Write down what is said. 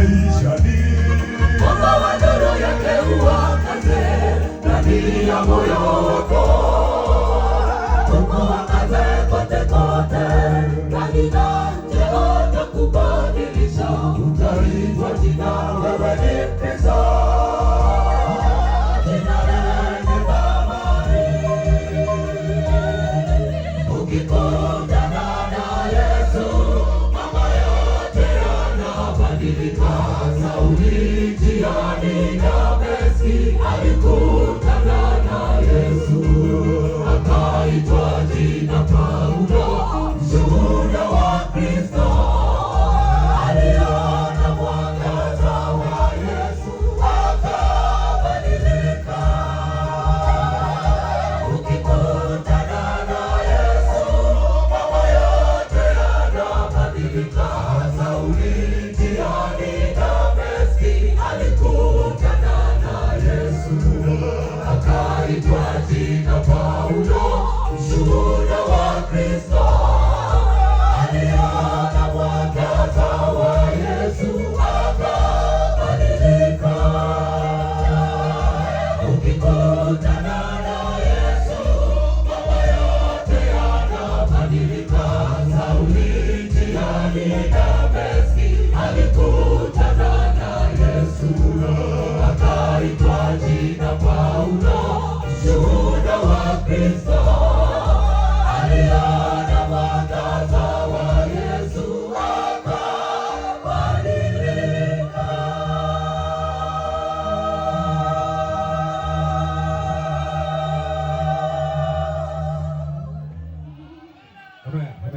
maishani. Mwanga wa nuru yake uangaze ndani ya moyo wako, uangaze kote kote, ndani na nje, atakubadilisha. Utaitwa jina, wewe ni Kristo, jina lenye thamani. Ukikutana na Yesu, mambo yote yanabadilika. Sauli njiani Dameski alikutana na Yesu, akaitwa jina Paulo, mshuhuda wa Kristo. Aliona mwangaza wa Yesu akabadilika. Ukikutana na Yesu, mambo yote yanabadilika. Sauli njiani Dameski alikutana na Yesu, akaitwa jina Paulo, mshuhuda wa Kristo. Aliona mwangaza wa Yesu akabadilika. Ukikutana na Yesu, mambo yote yanabadilika. Sauli njiani Dameski alikutana na Yesu, akaitwa jina Paulo, mshuhuda wa Kristo.